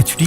HD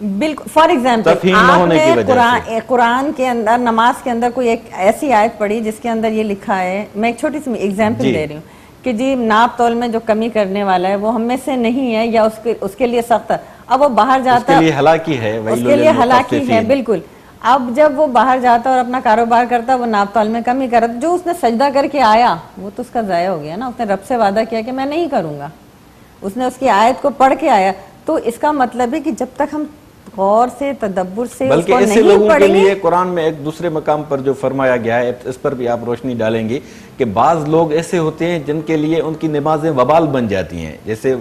بالکل. For example آپ نے قرآن کے اندر نماز کے اندر کوئی ایک ایسی آیت پڑھی جس کے اندر یہ لکھا ہے, میں ایک چھوٹی سی ایگزامپل دے رہی ہوں کہ جی ناپ تول میں جو کمی کرنے والا ہے وہ ہم میں سے نہیں ہے یا اس کے لیے سخت ہے, اب وہ باہر جاتا ہے, اس کے لیے ہلاکی ہے. بالکل. اب جب وہ باہر جاتا اور اپنا کاروبار کرتا, وہ ناپ تول میں کمی کرتا, جو اس نے سجدہ کر کے آیا وہ تو اس کا ضائع ہو گیا نا. اس نے رب سے وعدہ کیا کہ میں نہیں کروں گا, اس نے اس کی آیت کو پڑھ کے آیا. تو اس کا مطلب ہے کہ جب تک ہم غور سے تدبر سے بلکہ ایسے لوگوں کے لیے قرآن میں ایک دوسرے مقام پر جو فرمایا گیا ہے, اس پر بھی آپ روشنی ڈالیں گی کہ بعض لوگ ایسے ہوتے ہیں جن کے لیے ان کی نمازیں وبال بن جاتی ہیں, جیسے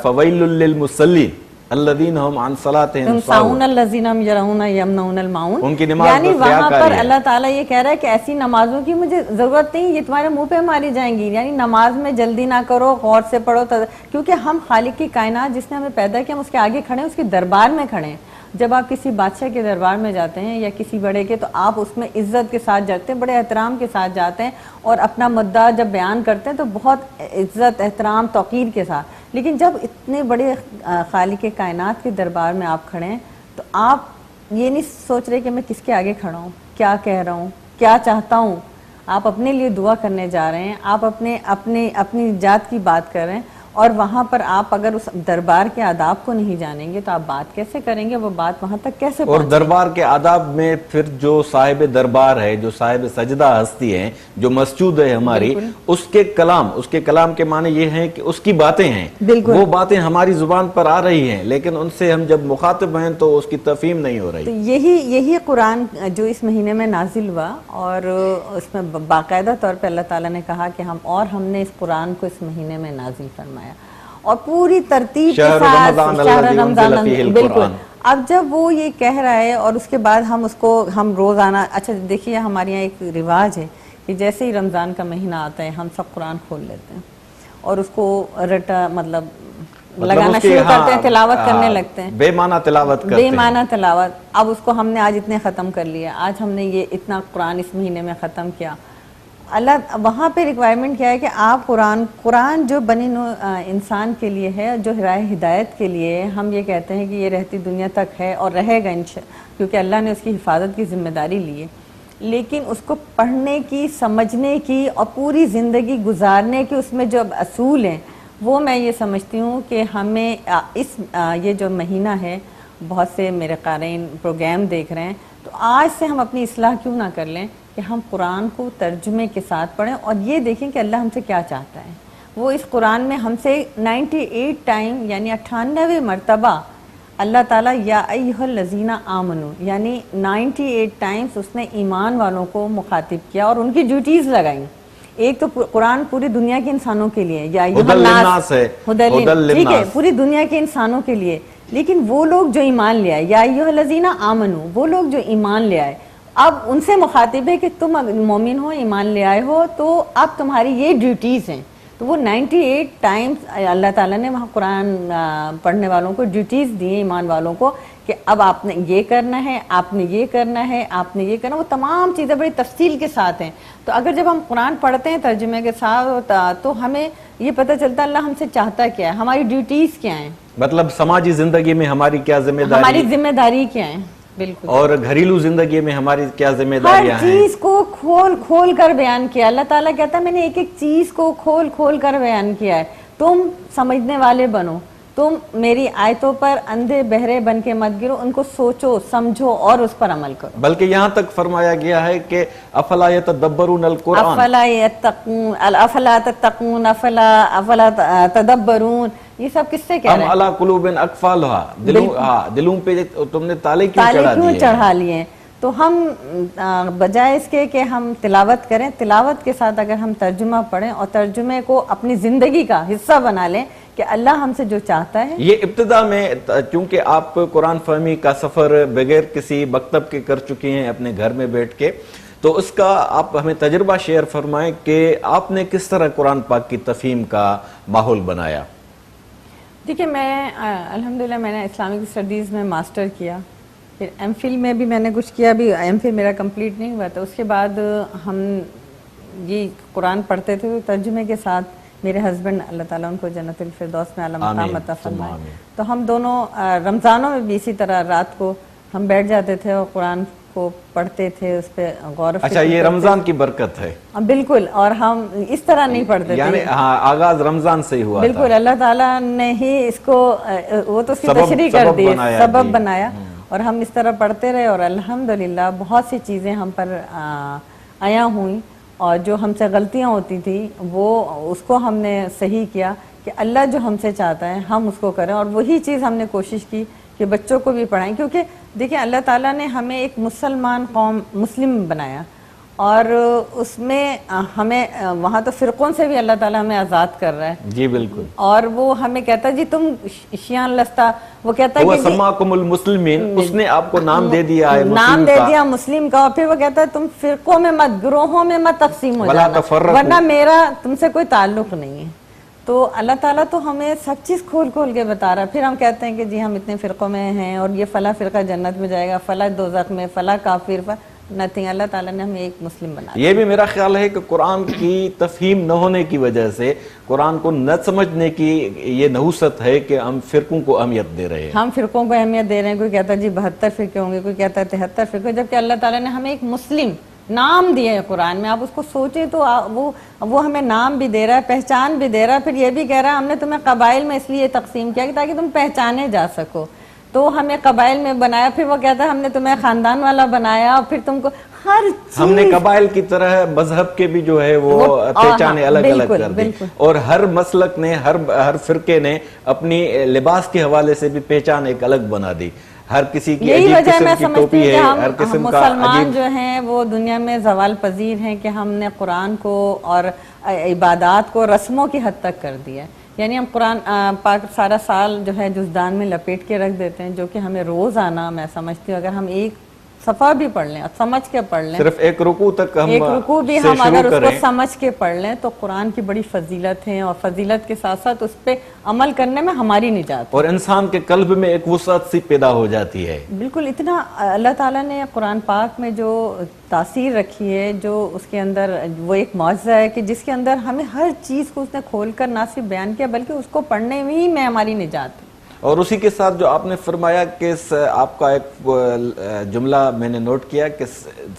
فویل للمصلین الذین هم عن صلاتهم ساہون الذین یرون یمنعون الماعون, ان کی نماز یعنی وہاں پر اللہ تعالیٰ یہ کہہ رہا ہے کہ ایسی نمازوں کی مجھے ضرورت نہیں, یہ تمہارے منہ پہ ماری جائیں گی. یعنی نماز میں جلدی نہ کرو, غور سے پڑھو, کیونکہ ہم خالق کی کائنات جس نے ہمیں پیدا کیا ہم اس کے آگے کھڑے ہیں, اس کے دربار میں کھڑے ہیں. جب آپ کسی بادشاہ کے دربار میں جاتے ہیں یا کسی بڑے کے, تو آپ اس میں عزت کے ساتھ جاتے ہیں, بڑے احترام کے ساتھ جاتے ہیں, اور اپنا مدعا جب بیان کرتے ہیں تو بہت عزت, احترام, توقیر کے ساتھ. لیکن جب اتنے بڑے خالق کائنات کے دربار میں آپ کھڑے ہیں تو آپ یہ نہیں سوچ رہے کہ میں کس کے آگے کھڑا ہوں, کیا کہہ رہا ہوں, کیا چاہتا ہوں. آپ اپنے لیے دعا کرنے جا رہے ہیں, آپ اپنی ذات کی بات کر رہے ہیں, اور وہاں پر آپ اگر اس دربار کے آداب کو نہیں جانیں گے تو آپ بات کیسے کریں گے, وہ بات وہاں تک کیسے پہنچے. اور دربار کے آداب میں پھر جو صاحب دربار ہے, جو صاحب سجدہ ہستی ہے, جو مسجود ہے ہماری, اس کے کلام کے معنی یہ ہیں کہ اس کی باتیں ہیں, وہ باتیں ہماری زبان پر آ رہی ہیں, لیکن ان سے ہم جب مخاطب ہیں تو اس کی تفہیم نہیں ہو رہی. تو یہی قرآن جو اس مہینے میں نازل ہوا, اور اس میں باقاعدہ طور پہ اللہ تعالیٰ نے کہا کہ ہم نے اس قرآن کو اس مہینے میں نازل فرمایا, اور پوری ترتیب کے ساتھ شہر رمضان. بالکل. اب جب وہ یہ کہہ رہا ہے اور اس کے بعد ہم روزانہ, اچھا دیکھیے ہمارے یہاں ایک رواج ہے کہ جیسے ہی رمضان کا مہینہ آتا ہے ہم سب قرآن کھول لیتے ہیں اور اس کو لگانا شروع کرتے ہیں, تلاوت کرنے لگتے ہیں, بے معنی تلاوت. اب اس کو ہم نے آج اتنے ختم کر لیا, آج ہم نے یہ اتنا قرآن اس مہینے میں ختم کیا. اللہ وہاں پہ ریکوائرمنٹ کیا ہے کہ آپ قرآن جو بنی انسان کے لیے ہے, جو راہ ہدایت کے لیے, ہم یہ کہتے ہیں کہ یہ رہتی دنیا تک ہے اور رہے گا کیونکہ اللہ نے اس کی حفاظت کی ذمہ داری لی ہے. لیکن اس کو پڑھنے کی, سمجھنے کی اور پوری زندگی گزارنے کے اس میں جو اصول ہیں, وہ میں یہ سمجھتی ہوں کہ ہمیں یہ جو مہینہ ہے, بہت سے میرے قارئین پروگرام دیکھ رہے ہیں, تو آج سے ہم اپنی اصلاح کیوں نہ کر لیں کہ ہم قرآن کو ترجمے کے ساتھ پڑھیں اور یہ دیکھیں کہ اللہ ہم سے کیا چاہتا ہے. وہ اس قرآن میں ہم سے 98 ٹائم یعنی 98 مرتبہ اللہ تعالیٰ یا ایھا الذین آمنو یعنی 98 ٹائمز اس نے ایمان والوں کو مخاطب کیا اور ان کی ڈیوٹیز لگائیں. ایک تو قرآن پوری دنیا کے انسانوں کے لیے, یا ٹھیک ہے, پوری دنیا کے انسانوں کے لیے, لیکن وہ لوگ جو ایمان لے آئے, یا ایھا الذین آمنو, وہ لوگ جو ایمان لے آئے, اب ان سے مخاطب ہے کہ تم مومن ہو, ایمان لے آئے ہو, تو اب تمہاری یہ ڈیوٹیز ہیں. تو وہ 98 ٹائمز اللہ تعالیٰ نے وہاں قرآن پڑھنے والوں کو ڈیوٹیز دی ہیں, ایمان والوں کو, کہ اب آپ نے یہ کرنا ہے, آپ نے یہ کرنا ہے, آپ نے یہ کرنا. وہ تمام چیزیں بڑی تفصیل کے ساتھ ہیں. تو اگر جب ہم قرآن پڑھتے ہیں ترجمے کے ساتھ تو ہمیں یہ پتہ چلتا ہے اللہ ہم سے چاہتا کیا ہے, ہماری ڈیوٹیز کیا ہیں, مطلب سماجی زندگی میں ہماری کیا ہماری ذمہ داری کیا ہے. بالکل. اور گھریلو زندگی میں ہماری کیا ذمہ داریاں ہیں, ہر چیز کو کھول کر بیان کیا. اللہ تعالیٰ کہتا ہے میں نے ایک چیز کو کھول کر بیان کیا ہے. تم سمجھنے والے بنو, تم میری آیتوں پر اندھے بہرے بن کے مت گرو, ان کو سوچو, سمجھو اور اس پر عمل کرو. بلکہ یہاں تک فرمایا گیا ہے کہ افلا یتدبرون القرآن, افلا تتقون, افلا تدبرون, یہ سب کس سے کہہ رہے ہیں؟ علی قلوب اقفالھا, دلوں پہ تم نے تالے کیوں چڑھا لیے ہیں. تو ہم بجائے اس کے کہ ہم تلاوت کریں, تلاوت کے ساتھ اگر ہم ترجمہ پڑھیں اور ترجمے کو اپنی زندگی کا حصہ بنا لیں کہ اللہ ہم سے جو چاہتا ہے. یہ ابتدا میں چونکہ آپ قرآن فہمی کا سفر بغیر کسی مکتب کے کر چکی ہیں اپنے گھر میں بیٹھ کے, تو اس کا آپ ہمیں تجربہ شیئر فرمائیں کہ آپ نے کس طرح قرآن پاک کی تفہیم کا ماحول بنایا. دیکھیے میں الحمدللہ میں نے اسلامک اسٹڈیز میں ماسٹر کیا, پھر ایم فل میں بھی میں نے کچھ کیا, ابھی ایم فل میرا کمپلیٹ نہیں ہوا تھا. اس کے بعد ہم یہ قرآن پڑھتے تھے تو ترجمے کے ساتھ میرے ہسبینڈ اللہ تعالیٰ ان کو جنت الفردوس میں اعلیٰ مقام آمین، عطا ثم فرمائے. آمین. تو ہم دونوں رمضانوں میں بھی اسی طرح رات کو ہم بیٹھ جاتے تھے اور قرآن کو پڑھتے تھے, اس پہ غور و فکر اچھا, یہ کرتے رمضان کی برکت ہے تھے. بالکل, اور ہم اس طرح نہیں پڑھتے یعنی تھے. ہاں, آغاز رمضان سے ہی ہوا تھا. بالکل, اللہ تعالیٰ نے ہی اس کو وہ تو اس کی سبب- تشریح کر سبب دی, بنایا, سبب جی. بنایا, اور ہم اس طرح پڑھتے رہے, اور الحمدللہ بہت سی چیزیں ہم پر آیا ہوئیں, اور جو ہم سے غلطیاں ہوتی تھی وہ اس کو ہم نے صحیح کیا کہ اللہ جو ہم سے چاہتا ہے ہم اس کو کریں, اور وہی چیز ہم نے کوشش کی کہ بچوں کو بھی پڑھائیں. کیونکہ دیکھیں اللہ تعالیٰ نے ہمیں ایک مسلمان قوم, مسلم بنایا, اور اس میں ہمیں وہاں تو فرقوں سے بھی اللہ تعالیٰ ہمیں آزاد کر رہا ہے. جی بالکل. اور وہ ہمیں کہتا ہے جی تم شیعان لستا, وہ کہتا ہے وہ کہ جی سماکم المسلمین, اس نے آپ کو نام دے دیا ہے نام مسلم دے کا. دیا مسلم کا, اور پھر وہ کہتا ہے تم فرقوں میں مت, گروہوں میں مت تقسیم ہو ولا جانا, تفرقوا. ورنہ میرا تم سے کوئی تعلق نہیں ہے. تو اللہ تعالیٰ تو ہمیں سب چیز کھول کھول کے بتا رہا ہے. پھر ہم کہتے ہیں کہ جی ہم اتنے فرقوں میں ہیں, اور یہ فلاں فرقہ جنت میں جائے گا, فلاں دوزخ میں, فلاں کافر, نتھنگ. اللہ تعالیٰ نے ہمیں ایک مسلم بنا دیا. یہ بھی میرا خیال ہے کہ قرآن کی تفہیم نہ ہونے کی وجہ سے, قرآن کو نہ سمجھنے کی یہ نحوست ہے کہ ہم فرقوں کو اہمیت دے رہے ہیں. ہم فرقوں کو اہمیت دے رہے ہیں. کوئی کہتا ہے جی 72 فرقے ہوں گے, کوئی کہتا ہے 73 فرقے, جبکہ اللہ تعالیٰ نے ہمیں ایک مسلم نام دیا ہے قرآن میں. آپ اس کو سوچیں تو وہ ہمیں نام بھی دے رہا ہے, پہچان بھی دے رہا ہے, پھر یہ بھی کہہ رہا ہے ہم نے تمہیں قبائل میں اس لیے تقسیم کیا کہ تاکہ تم پہچانے جا سکو. تو ہمیں قبائل میں بنایا, پھر وہ کہتا ہے ہم نے تمہیں خاندان والا بنایا, اور پھر تم کو ہر چیز ہم نے قبائل کی طرح مذہب کے بھی جو ہے وہ پہچانے الگ الگ کر دی, اور ہر مسلک نے, ہر فرقے نے اپنی لباس کے حوالے سے بھی پہچان ایک الگ بنا دی. ہر کسی کی یہی عجیب وجہ میں قسم کی سمجھتی ٹوپی ہوں ہے, کہ ہر ہم قسم کا مسلمان عجیب. جو ہیں وہ دنیا میں زوال پذیر ہیں کہ ہم نے قرآن کو اور عبادات کو رسموں کی حد تک کر دیا ہے. یعنی ہم قرآن پاک سارا سال جو ہے جزدان میں لپیٹ کے رکھ دیتے ہیں, جو کہ ہمیں روز آنا, میں سمجھتی ہوں اگر ہم ایک صفحہ بھی پڑھ لیں, سمجھ کے پڑھ لیں, صرف ایک رکوع تک ہم ایک رکوع بھی سے ہم شروع اگر اس کو کریں, سمجھ کے پڑھ لیں, تو قرآن کی بڑی فضیلت ہے, اور فضیلت کے ساتھ ساتھ اس پہ عمل کرنے میں ہماری نجات ہے. اور انسان کے قلب میں ایک وسعت سی پیدا ہو جاتی ہے. بالکل, اتنا اللہ تعالیٰ نے قرآن پاک میں جو تاثیر رکھی ہے, جو اس کے اندر وہ ایک معجزہ ہے کہ جس کے اندر ہمیں ہر چیز کو اس نے کھول کر نہ صرف بیان کیا بلکہ اس کو پڑھنے ہی میں ہماری نجات ہے. اور اسی کے ساتھ جو آپ نے فرمایا کہ آپ کا ایک جملہ میں نے نوٹ کیا کہ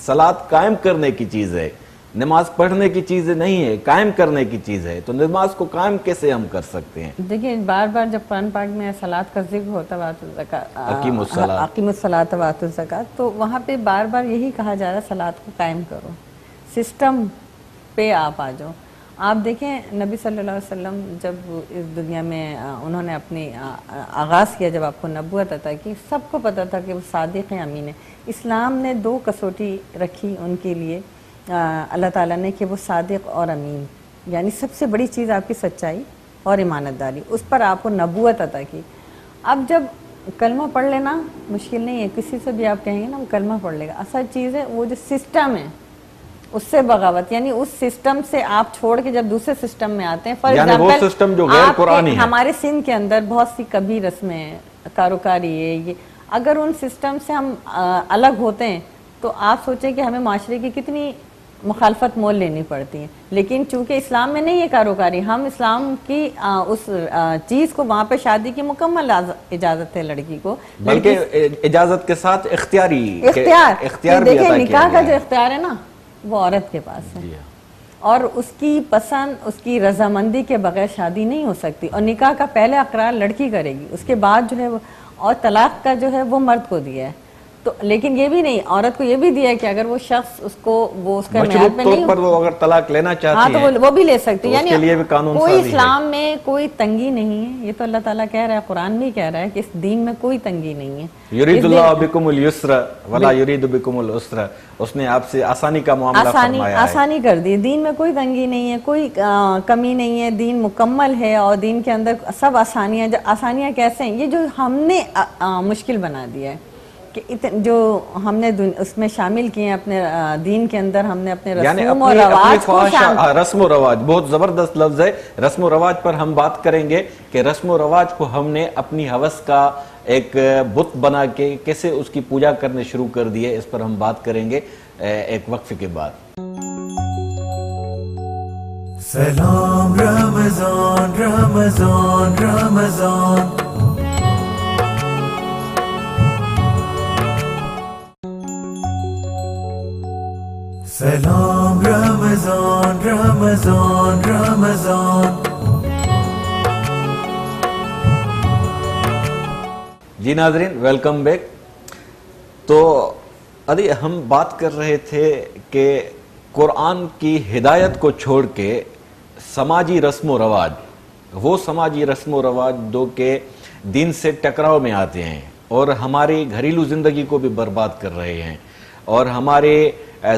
صلاۃ قائم کرنے کی چیز ہے, نماز پڑھنے کی چیز نہیں ہے, قائم کرنے کی چیز ہے. تو نماز کو قائم کیسے ہم کر سکتے ہیں؟ دیکھیں بار بار جب قرآن پاک میں صلاۃ کا ذکر ہوتا ہے, اقیموا الصلاۃ, اقیموا الصلاۃ وآتوا الزکاۃ, تو وہاں پہ بار بار یہی کہا جا رہا ہے صلاۃ کو قائم کرو, سسٹم پہ آپ آ جاؤ. آپ دیکھیں نبی صلی اللہ علیہ وسلم جب اس دنیا میں انہوں نے اپنی آغاز کیا, جب آپ کو نبوت عطا کی, سب کو پتہ تھا کہ وہ صادق ہیں, امین ہیں. اسلام نے 2 کسوٹی رکھی ان کے لیے اللہ تعالیٰ نے کہ وہ صادق اور امین, یعنی سب سے بڑی چیز آپ کی سچائی اور امانت داری, اس پر آپ کو نبوت عطا کی. اب جب کلمہ پڑھ لینا مشکل نہیں ہے, کسی سے بھی آپ کہیں گے نا وہ کلمہ پڑھ لے گا, اصل چیز ہے وہ جو سسٹم ہے اس سے بغاوت, یعنی اس سسٹم سے آپ چھوڑ کے جب دوسرے سسٹم میں آتے ہیں. فار یعنی وہ سسٹم جو غیر قرآنی ہے. ہمارے سندھ کے اندر بہت سی کبھی رسمیں ہیں, کاروکاری ہے, یہ اگر ان سسٹم سے ہم الگ ہوتے ہیں تو آپ سوچیں کہ ہمیں معاشرے کی کتنی مخالفت مول لینی پڑتی ہے. لیکن چونکہ اسلام میں نہیں ہے کاروکاری, ہم اسلام کی اس چیز کو, وہاں پہ شادی کی مکمل اجازت ہے لڑکی کو, بلکہ اجازت کے ساتھ اختیاری اختیار بھی دیکھیں عطا نکاح کیا کا گیا جو ہے. اختیار ہے نا وہ عورت کے پاس ہے, اور اس کی پسند, اس کی رضامندی کے بغیر شادی نہیں ہو سکتی. اور نکاح کا پہلے اقرار لڑکی کرے گی, اس کے بعد جو ہے اور طلاق کا جو ہے وہ مرد کو دیا ہے. تو لیکن یہ بھی نہیں, عورت کو یہ بھی دیا ہے کہ اگر وہ شخص اس کو وہ اس کا میعاد میں نہیں, پر وہ اگر طلاق لینا چاہتی ہاں تو وہ بھی لے سکتی. اس کے لیے بھی قانون کوئی سازی ہے. اسلام میں کوئی تنگی نہیں ہے, یہ تو اللہ تعالیٰ کہہ رہا ہے, قرآن بھی کہہ رہا ہے کہ اس دین میں کوئی تنگی نہیں ہے. یرید اللہ بکم الیسر ولا یرید بکم العسر, اس نے آپ سے آسانی کا معاملہ فرمایا ہے, آسانی کر دی. دین میں کوئی تنگی نہیں ہے, کوئی کمی نہیں ہے, دین مکمل ہے, اور دین کے اندر سب آسانیاں. آسانیاں کیسے ہیں, یہ جو ہم نے مشکل بنا دیا ہے کہ جو ہم نے اس میں شامل کیے ہیں اپنے دین کے اندر, ہم نے اپنے رسوم اور رواج کو رسم و رواج, بہت زبردست لفظ ہے, رسم و رواج پر ہم بات کریں گے کہ رسم و رواج کو ہم نے اپنی ہوس کا ایک بت بنا کے کیسے اس کی پوجا کرنے شروع کر دیے, اس پر ہم بات کریں گے ایک وقفے کے بعد. سلام رمضان رمضان رمضان سلام رمضان رمضان رمضان. جی ناظرین ویلکم بیک. تو ابھی ہم بات کر رہے تھے کہ قرآن کی ہدایت کو چھوڑ کے سماجی رسم و رواج، وہ سماجی رسم و رواج جو کہ دین سے ٹکراؤ میں آتے ہیں اور ہماری گھریلو زندگی کو بھی برباد کر رہے ہیں اور ہمارے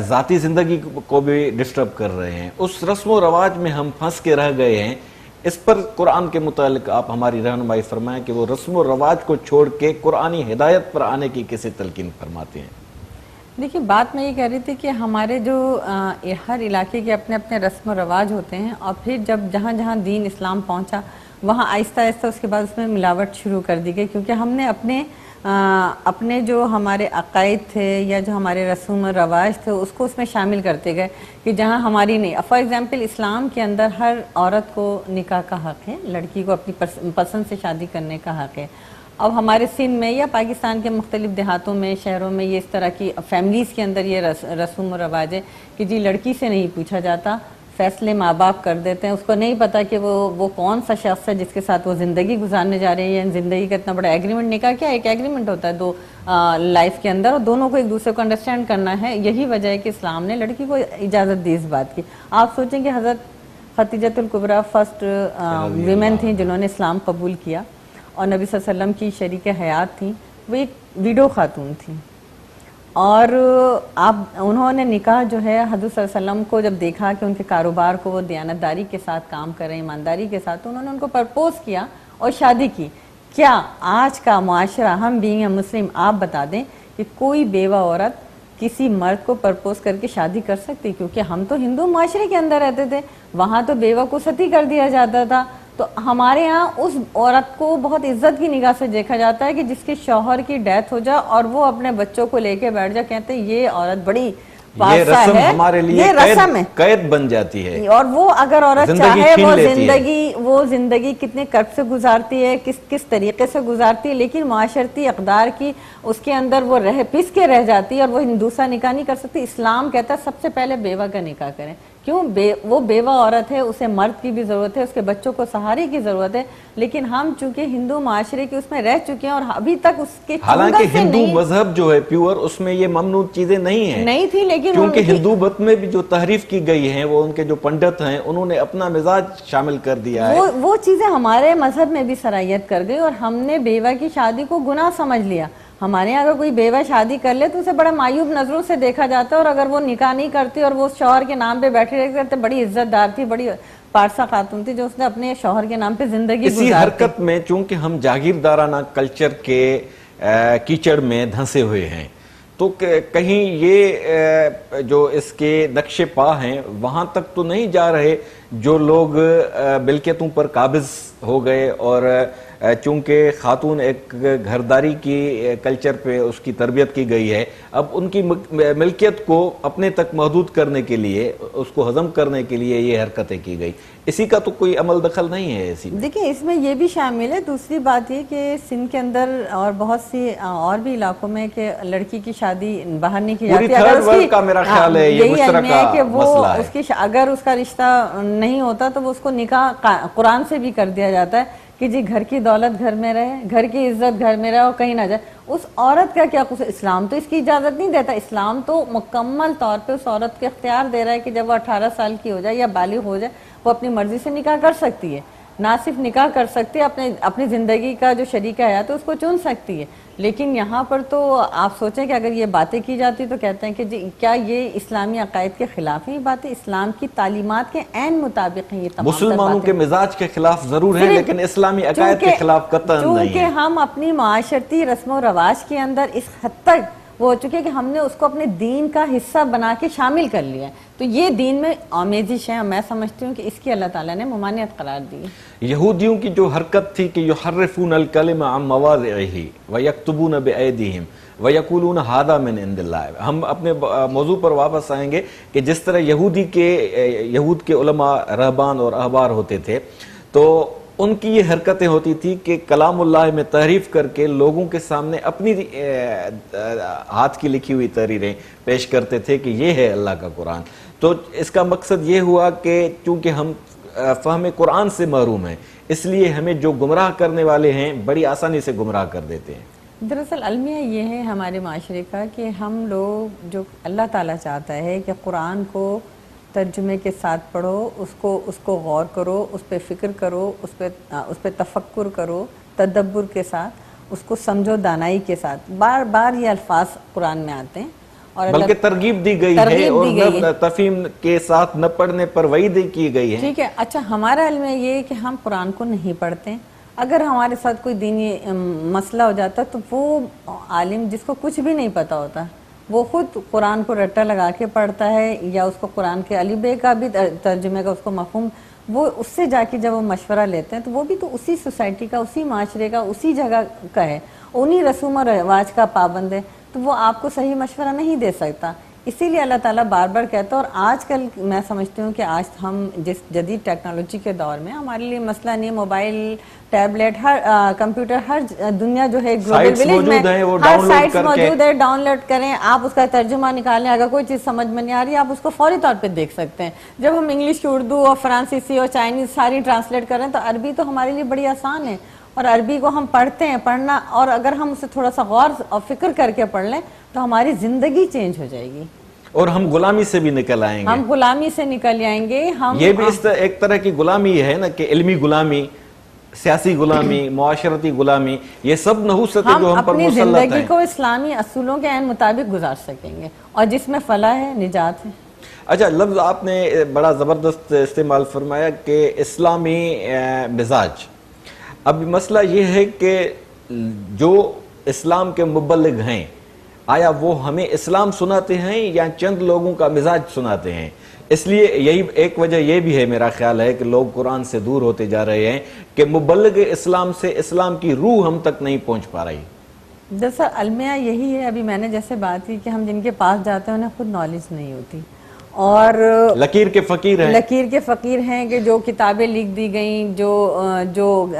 ذاتی زندگی کو بھی ڈسٹرب کر رہے ہیں، اس رسم و رواج میں ہم پھنس کے رہ گئے ہیں. اس پر قرآن کے متعلق آپ ہماری رہنمائی فرمائیں کہ وہ رسم و رواج کو چھوڑ کے قرآنی ہدایت پر آنے کی کیسے تلقین فرماتے ہیں؟ دیکھیے بات میں یہ کہہ رہی تھی کہ ہمارے جو ہر علاقے کے اپنے اپنے رسم و رواج ہوتے ہیں، اور پھر جب جہاں جہاں دین اسلام پہنچا وہاں آہستہ آہستہ اس کے بعد اس میں ملاوٹ شروع کر دی گئی، کیونکہ ہم نے اپنے جو ہمارے عقائد تھے یا جو ہمارے رسم و رواج تھے اس کو اس میں شامل کرتے گئے کہ جہاں ہماری نہیں. فار ایگزامپل اسلام کے اندر ہر عورت کو نکاح کا حق ہے، لڑکی کو اپنی پسند سے شادی کرنے کا حق ہے. اب ہمارے سندھ میں یا پاکستان کے مختلف دیہاتوں میں شہروں میں یہ اس طرح کی فیملیز کے اندر یہ رسم و رواج ہے کہ جی لڑکی سے نہیں پوچھا جاتا، فیصلے ماں باپ کر دیتے ہیں. اس کو نہیں پتا کہ وہ کون سا شخص ہے جس کے ساتھ وہ زندگی گزارنے جا رہے ہیں، یا زندگی کا اتنا بڑا ایگریمنٹ. نکاح کیا ایک ایگریمنٹ ہوتا ہے دو لائف کے اندر، اور دونوں کو ایک دوسرے کو انڈرسٹینڈ کرنا ہے. یہی وجہ ہے کہ اسلام نے لڑکی کو اجازت دی اس بات کی. آپ سوچیں کہ حضرت خدیجۃ الکبریٰ فرسٹ ویمن تھیں جنہوں نے اسلام قبول کیا اور نبی صلی اللہ علیہ وسلم کی شریک حیات تھیں. وہ ایک ویڈو خاتون تھیں اور انہوں نے نکاح جو ہے حضرت صلی اللہ علیہ وسلم کو جب دیکھا کہ ان کے کاروبار کو وہ دیانتداری کے ساتھ کام کریں، ایمانداری کے ساتھ، تو انہوں نے ان کو پرپوز کیا اور شادی کی. کیا آج کا معاشرہ، ہم بینگ اے مسلم، آپ بتا دیں کہ کوئی بیوہ عورت کسی مرد کو پرپوز کر کے شادی کر سکتی؟ کیونکہ ہم تو ہندو معاشرے کے اندر رہتے تھے، وہاں تو بیوہ کو ستی کر دیا جاتا تھا. تو ہمارے ہاں اس عورت کو بہت عزت کی نگاہ سے دیکھا جاتا ہے کہ جس کے شوہر کی ڈیتھ ہو جائے اور وہ اپنے بچوں کو لے کے بیٹھ جائے، کہتے ہیں یہ عورت بڑی پاسا ہے، ہمارے لیے یہ رسم ہے، قید بن جاتی ہے. اور وہ اگر عورت چاہے وہ زندگی کتنے کرب سے گزارتی ہے، کس طریقے سے گزارتی ہے، لیکن معاشرتی اقدار کی اس کے اندر وہ پس کے رہ جاتی ہے اور وہ دوسرا نکاح نہیں کر سکتی. اسلام کہتا ہے سب سے پہلے بیوہ کا نکاح کریں. کیوں؟ وہ بیوہ عورت ہے، اسے مرد کی بھی ضرورت ہے، اس کے بچوں کو سہارے کی ضرورت ہے. لیکن ہم چونکہ ہندو معاشرے کے اس میں رہ چکے ہیں اور ابھی تک اس کے حالانکہ ہندو مذہب جو ہے پیور، اس میں یہ ممنوع چیزیں نہیں تھی، لیکن کیونکہ ہندو مت میں بھی جو تحریف کی گئی ہیں، وہ ان کے جو پنڈت ہیں انہوں نے اپنا مزاج شامل کر دیا ہے. وہ چیزیں ہمارے مذہب میں بھی سرایت کر گئی اور ہم نے بیوہ کی شادی کو گناہ سمجھ لیا. ہمارے یہاں اگر کوئی بیوہ شادی کر لے تو اسے بڑا معیوب نظروں سے دیکھا جاتا ہے، اور اگر وہ نکاح نہیں کرتی اور وہ شوہر کے نام پہ بیٹھی رہتی کرتے، بڑی عزت دار تھی، بڑی پارسا خاتون تھی جو اس نے اپنے شوہر کے نام پہ زندگی گزارتی. اسی حرکت میں چونکہ ہم جاگیردارانہ کلچر کے کیچڑ میں دھنسے ہوئے ہیں، تو کہیں یہ جو اس کے نقش پا ہیں وہاں تک تو نہیں جا رہے جو لوگ ملکیتوں پر قابض ہو گئے، اور چونکہ خاتون ایک گھرداری کی کلچر پہ اس کی تربیت کی گئی ہے، اب ان کی ملکیت کو اپنے تک محدود کرنے کے لیے، اس کو ہضم کرنے کے لیے یہ حرکتیں کی گئی. اسی کا تو کوئی عمل دخل نہیں ہے ایسی. دیکھیں اس میں یہ بھی شامل ہے. دوسری بات یہ کہ سندھ کے اندر اور بہت سی اور بھی علاقوں میں کہ لڑکی کی شادی باہر نہیں کی جاتی. تھرڈ ورلڈ کا میرا خیال ہے یہ مشترکہ مسئلہ ہے. اگر اس کا رشتہ نہیں ہوتا تو وہ اس کو نکاح قرآن سے بھی کر دیا جاتا ہے کہ جی گھر کی دولت گھر میں رہے، گھر کی عزت گھر میں رہے اور کہیں نہ جائے. اس عورت کا کیا قصور؟ اسلام تو اس کی اجازت نہیں دیتا. اسلام تو مکمل طور پہ اس عورت کو اختیار دے رہا ہے کہ جب وہ 18 سال کی ہو جائے یا بالغ ہو جائے وہ اپنی مرضی سے نکاح کر سکتی ہے. نہ صرف نکاح کر سکتی ہے، اپنی زندگی کا جو شریک حیات ہے اس کو چن سکتی ہے. لیکن یہاں پر تو آپ سوچیں کہ اگر یہ باتیں کی جاتی تو کہتے ہیں کہ جی کیا یہ اسلامی عقائد کے خلاف ہیں؟ یہ باتیں اسلام کی تعلیمات کے عین مطابق ہیں. یہ تمام مسلمانوں کے مزاج کے خلاف ضرور ہیں لیکن اسلامی عقائد کے خلاف قطعاً نہیں ہیں. چونکہ ہم اپنی معاشرتی رسم و رواج کے اندر اس حد تک وہ ہو چکے کہ ہم نے اس کو اپنے دین کا حصہ بنا کے شامل کر لیا ہے. تو یہ دین میں آمیزش ہے. میں سمجھتی ہوں کہ اس کی اللہ تعالیٰ نے ممانعت قرار دی. یہودیوں کی جو حرکت تھی کہ یحرفون الکلم عن مواضعہ ویکتبون بأیدیہم، وَيَقُولُونَ هَذَا مِنْ عِنْدِ اللَّهِ. ہم اپنے موضوع پر واپس آئیں گے کہ جس طرح یہود کے علماء رہبان اور احبار ہوتے تھے تو ان کی یہ حرکتیں ہوتی تھی کہ کلام اللہ میں تحریف کر کے لوگوں کے سامنے اپنی ہاتھ کی لکھی ہوئی تحریریں پیش کرتے تھے کہ یہ ہے اللہ کا قرآن. تو اس کا مقصد یہ ہوا کہ چونکہ ہم فہم قرآن سے محروم ہیں اس لیے ہمیں جو گمراہ کرنے والے ہیں بڑی آسانی سے گمراہ کر دیتے ہیں. دراصل المیہ یہ ہے ہمارے معاشرے کا کہ ہم لوگ جو اللہ تعالیٰ چاہتا ہے کہ قرآن کو ترجمے کے ساتھ پڑھو، اس کو غور کرو، اس پہ فکر کرو، اس پہ تفکر کرو، تدبر کے ساتھ اس کو سمجھو، دانائی کے ساتھ. بار بار یہ الفاظ قرآن میں آتے ہیں اور بلکہ ترغیب دی گئی ہے اور نہ تفہیم کے ساتھ نہ پڑھنے پر وعید کی گئی ہے. ٹھیک ہے. اچھا ہمارا علم یہ ہے کہ ہم قرآن کو نہیں پڑھتے. اگر ہمارے ساتھ کوئی دینی مسئلہ ہو جاتا تو وہ عالم جس کو کچھ بھی نہیں پتا ہوتا وہ خود قرآن کو رٹا لگا کے پڑھتا ہے یا اس کو قرآن کے علی بے کا بھی ترجمے کا اس کو مفہوم وہ اس سے جا کے جب وہ مشورہ لیتے ہیں تو وہ بھی تو اسی سوسائٹی کا، اسی معاشرے کا، اسی جگہ کا ہے، انہی رسوم و رواج کا پابند ہے، تو وہ آپ کو صحیح مشورہ نہیں دے سکتا. اسی لیے اللہ تعالیٰ بار بار کہتا ہے. اور آج کل میں سمجھتی ہوں کہ آج ہم جس جدید ٹیکنالوجی کے دور میں ہمارے لیے مسئلہ نہیں، موبائل، ٹیبلیٹ، ہر کمپیوٹر، ہر دنیا جو ہے گلوبل ولیج میں ہر سائٹس موجود ہے، ڈاؤن لوڈ کریں، آپ اس کا ترجمہ نکالیں. اگر کوئی چیز سمجھ میں نہیں آ رہی آپ اس کو فوری طور پہ دیکھ سکتے ہیں. جب ہم انگلش کی اردو اور فرانسیسی اور چائنیز ساری ٹرانسلیٹ کر رہے ہیں تو عربی تو ہمارے لیے بڑی آسان ہے اور عربی کو ہم پڑھتے ہیں. پڑھنا اور اگر ہم اسے تھوڑا سا غور اور فکر کر کے پڑھ لیں تو ہماری زندگی چینج ہو جائے گی اور ہم غلامی سے بھی نکل آئیں گے. ہم غلامی سے نکل آئیں گے. یہ بھی ایک طرح کی غلامی ہے نا کہ علمی غلامی، سیاسی غلامی، معاشرتی غلامی، یہ سب نحوست جو ہم پر مسلط ہیں. اپنی زندگی کو اسلامی اصولوں کے عین مطابق گزار سکیں گے اور جس میں فلاح ہے، نجات ہے. اچھا لفظ آپ نے بڑا زبردست استعمال فرمایا کہ اسلامی مزاج. اب مسئلہ یہ ہے کہ جو اسلام کے مبلغ ہیں آیا وہ ہمیں اسلام سناتے ہیں یا چند لوگوں کا مزاج سناتے ہیں؟ اس لیے یہی ایک وجہ یہ بھی ہے میرا خیال ہے کہ لوگ قرآن سے دور ہوتے جا رہے ہیں کہ مبلغ اسلام سے اسلام کی روح ہم تک نہیں پہنچ پا رہی. جیسا المیہ یہی ہے. ابھی میں نے جیسے بات کی کہ ہم جن کے پاس جاتے ہیں انہیں خود نالج نہیں ہوتی اور لکیر کے فقیر ہیں کہ جو کتابیں لکھ دی گئیں، جو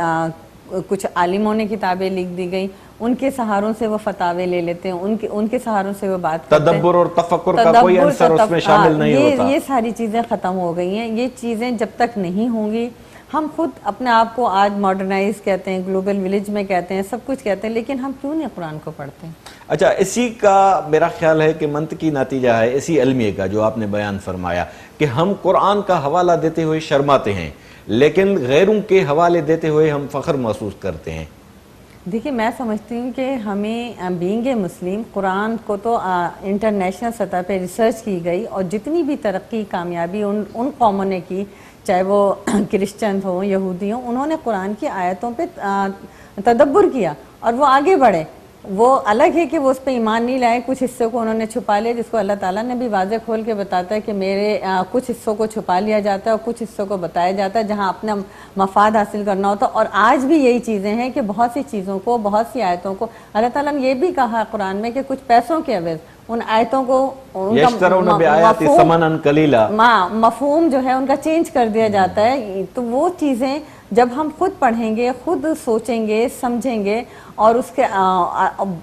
کچھ عالموں نے کتابیں لکھ دی گئیں ان کے سہاروں سے وہ فتاوے لے لیتے ہیں، ان کے سہاروں سے وہ بات کرتے ہیں. تدبر اور تفکر کا کوئی عنصر اس میں شامل نہیں ہوتا. یہ ساری چیزیں ختم ہو گئی ہیں. یہ چیزیں جب تک نہیں ہوں گی ہم خود اپنے آپ کو آج ماڈرنائز کہتے ہیں، گلوبل ولیج میں کہتے ہیں، سب کچھ کہتے ہیں، لیکن ہم کیوں نہیں قرآن کو پڑھتے ہیں؟ اچھا اسی کا میرا خیال ہے کہ منطقی نتیجہ ہے اسی علمیے کا جو آپ نے بیان فرمایا کہ ہم قرآن کا حوالہ دیتے ہوئے شرماتے ہیں لیکن غیروں کے حوالے دیتے ہوئے ہم فخر محسوس کرتے ہیں. دیکھیے میں سمجھتی ہوں کہ ہمیں بینگ اے مسلم قرآن کو تو انٹرنیشنل سطح پہ ریسرچ کی گئی اور جتنی بھی ترقی کامیابی ان قوموں نے کی چاہے وہ کرسچن ہوں یہودی ہوں انہوں نے قرآن کی آیتوں پہ تدبر کیا اور وہ آگے بڑھے. وہ الگ ہے کہ وہ اس پہ ایمان نہیں لائے، کچھ حصوں کو انہوں نے چھپا لیا جس کو اللہ تعالیٰ نے بھی واضح کھول کے بتاتا ہے کہ میرے کچھ حصوں کو چھپا لیا جاتا ہے اور کچھ حصوں کو بتایا جاتا ہے جہاں اپنا مفاد حاصل کرنا ہوتا ہے. اور آج بھی یہی چیزیں ہیں کہ بہت سی چیزوں کو، بہت سی آیتوں کو اللہ تعالیٰ نے یہ بھی کہا قرآن میں کہ کچھ پیسوں کے عوض ان آیتوں کو مفہوم جو ہے ان کا چینج کر دیا جاتا ہے. تو وہ چیزیں جب ہم خود پڑھیں گے، خود سوچیں گے، سمجھیں گے اور اس کے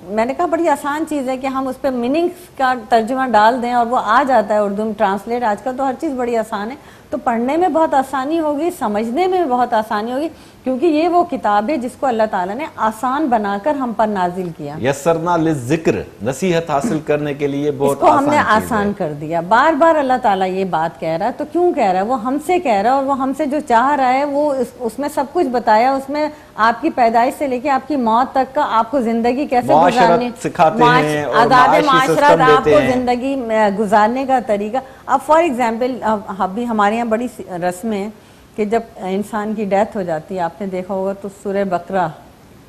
میں نے کہا بڑی آسان چیز ہے کہ ہم اس پہ میننگ کا ترجمہ ڈال دیں اور وہ آ جاتا ہے اردو میں ٹرانسلیٹ. آج کل تو ہر چیز بڑی آسان ہے تو پڑھنے میں بہت آسانی ہوگی، سمجھنے میں بہت آسانی ہوگی کیونکہ یہ وہ کتاب ہے جس کو اللہ تعالیٰ نے آسان بنا کر ہم پر نازل کیا. یسرنا للذکر، نصیحت حاصل کرنے کے لیے بہت اس کو ہم نے آسان کر دیا. بار بار اللہ تعالیٰ یہ بات کہہ رہا ہے تو کیوں کہہ رہا ہے؟ وہ ہم سے کہہ رہا ہے اور وہ ہم سے جو چاہ رہا ہے وہ اس میں سب کچھ بتایا. اس میں آپ کی پیدائش سے لے کے آپ کی موت تک کا آپ کو زندگی کیسے گزارنی، آداب معاشرت، آپ کو زندگی گزارنے کا طریقہ. اب فار ایگزامپل ابھی ہمارے یہاں بڑی رسم ہے کہ جب انسان کی ڈیتھ ہو جاتی ہے آپ نے دیکھا ہوگا تو سورہ بقرہ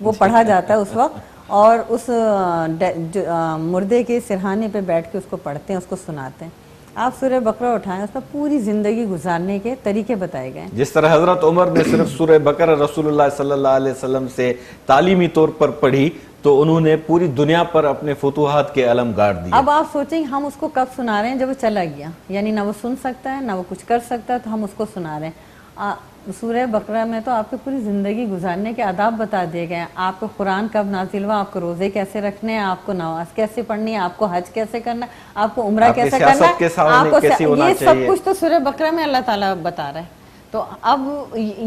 وہ پڑھا جاتا ہے اس وقت اور اس مردے کے سرہانے پہ بیٹھ کے اس کو پڑھتے ہیں، اس کو سناتے ہیں. آپ سورہ بقرہ اٹھائیں اس میں پوری زندگی گزارنے کے طریقے بتائے گئے. جس طرح حضرت عمر نے صرف سورہ بقرہ رسول اللہ صلی اللہ علیہ وسلم سے تعلیمی طور پر پڑھی تو انہوں نے پوری دنیا پر اپنے فتوحات کے علم گاڑ دیے. اب آپ سوچیں ہم اس کو کب سنا رہے ہیں؟ جب وہ چلا گیا، یعنی نہ وہ سن سکتا ہے نہ وہ کچھ کر سکتا ہے، تو ہم اس کو سنا رہے ہیں. سورہ بقرہ میں تو آپ کو پوری زندگی گزارنے کے آداب بتا دیے گئے ہیں. آپ کو قرآن کب نازل ہوا، آپ کو روزے کیسے رکھنے ہیں، آپ کو نماز کیسے پڑھنی ہے، آپ کو حج کیسے کرنا ہے، آپ کو عمرہ کیسے کرنا ہے، آپ کو یہ سب کچھ تو سورہ بقرہ میں اللہ تعالیٰ بتا رہا ہے. تو اب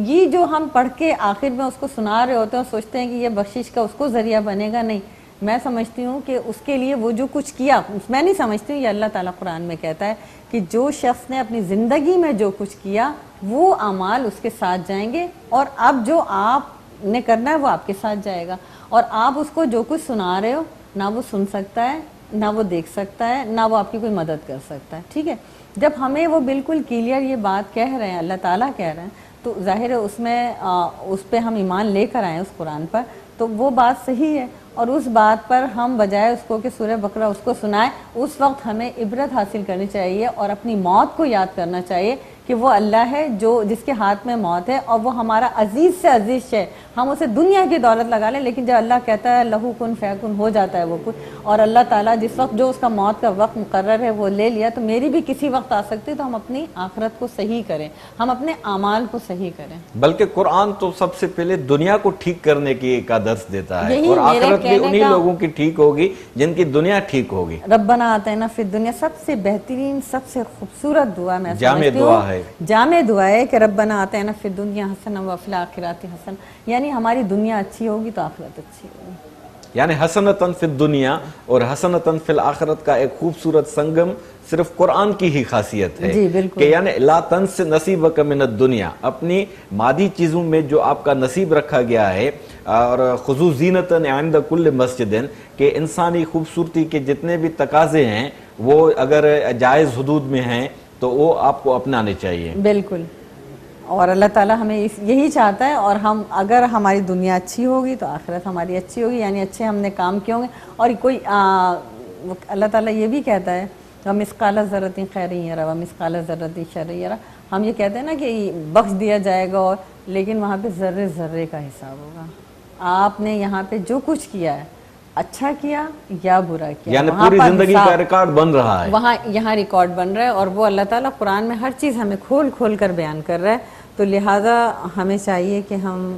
یہ جو ہم پڑھ کے آخر میں اس کو سنا رہے ہوتے ہیں، سوچتے ہیں کہ یہ بخشش کا اس کو ذریعہ بنے گا. نہیں، میں سمجھتی ہوں کہ اس کے لیے وہ جو کچھ کیا، میں نہیں سمجھتی ہوں، یہ اللہ تعالیٰ قرآن میں کہتا ہے کہ جو شخص نے اپنی زندگی میں جو کچھ کیا وہ اعمال اس کے ساتھ جائیں گے، اور اب جو آپ نے کرنا ہے وہ آپ کے ساتھ جائے گا. اور آپ اس کو جو کچھ سنا رہے ہو، نہ وہ سن سکتا ہے نہ وہ دیکھ سکتا ہے نہ وہ آپ کی کوئی مدد کر سکتا ہے. ٹھیک ہے، جب ہمیں وہ بالکل کلیئر یہ بات کہہ رہے ہیں، اللہ تعالیٰ کہہ رہے ہیں، تو ظاہر ہے اس میں اس پہ ہم ایمان لے کر آئیں اس قرآن پر، تو وہ بات صحیح ہے. اور اس بات پر ہم بجائے اس کو کہ سورہ بقرہ اس کو سنائیں، اس وقت ہمیں عبرت حاصل کرنی چاہیے اور اپنی موت کو یاد کرنا چاہیے کہ وہ اللہ ہے جو جس کے ہاتھ میں موت ہے، اور وہ ہمارا عزیز سے عزیز ہے. ہم اسے دنیا کی دولت لگا لیں، لیکن جب اللہ کہتا ہے لہو کن فیکن، ہو جاتا ہے وہ کچھ. اور اللہ تعالیٰ جس وقت جو اس کا موت کا وقت مقرر ہے وہ لے لیا، تو میری بھی کسی وقت آ سکتی ہے. تو ہم اپنی آخرت کو صحیح کریں، ہم اپنے اعمال کو صحیح کریں. بلکہ قرآن تو سب سے پہلے دنیا کو ٹھیک کرنے کی کا درس دیتا ہے، یہی اور میرے آخرت بھی کہنے انہی کا- لوگوں کی ٹھیک ہوگی جن کی دنیا ٹھیک ہوگی. ربنا آتینا فی الدنیا سب سے بہترین، سب سے خوبصورت دعا میں جامع سمجھتی دعا ہوں. ہے. جامع دعا ہے کہ ربنا آتینا فی الدنیا حسنہ وفی الآخرۃ حسنہ، یعنی ہماری دنیا اچھی ہوگی تو آخرت اچھی ہوگی. یعنی حسنتاً فی الدنیا اور حسنتاً فی الآخرت کا ایک خوبصورت سنگم صرف قرآن کی ہی خاصیت ہے. جی بالکل. کہ یعنی لا تنس نصیبک من الدنیا، اپنی مادی چیزوں میں جو آپ کا نصیب رکھا گیا ہے، اور خذو زینتاً عند کل مسجد، کہ انسانی خوبصورتی کے جتنے بھی تقاضے ہیں وہ اگر جائز حدود میں ہیں تو وہ آپ کو اپنانے چاہیے. بالکل. اور اللہ تعالیٰ ہمیں یہی چاہتا ہے، اور ہم اگر ہماری دنیا اچھی ہوگی تو آخرت ہماری اچھی ہوگی، یعنی اچھے ہم نے کام کیے ہوں گے. اور کوئی اللہ تعالیٰ یہ بھی کہتا ہے وَمِثْقَالَ ذَرَّةٍ خَيْرٍ يَرَهُ وَمِثْقَالَ ذَرَّةٍ شَرٍّ يَرَهُ. ہم یہ کہتے ہیں نا کہ بخش دیا جائے گا، اور لیکن وہاں پہ ذرے ذرے کا حساب ہوگا. آپ نے یہاں پہ جو کچھ کیا ہے، اچھا کیا یا برا کیا، یعنی وہاں پوری پر زندگی کا ریکارڈ بن رہا ہے. وہاں یہاں ریکارڈ بن رہا ہے، اور وہ اللہ تعالیٰ قرآن میں ہر چیز ہمیں کھول کھول کر بیان کر رہا ہے. تو لہٰذا ہمیں چاہیے کہ ہم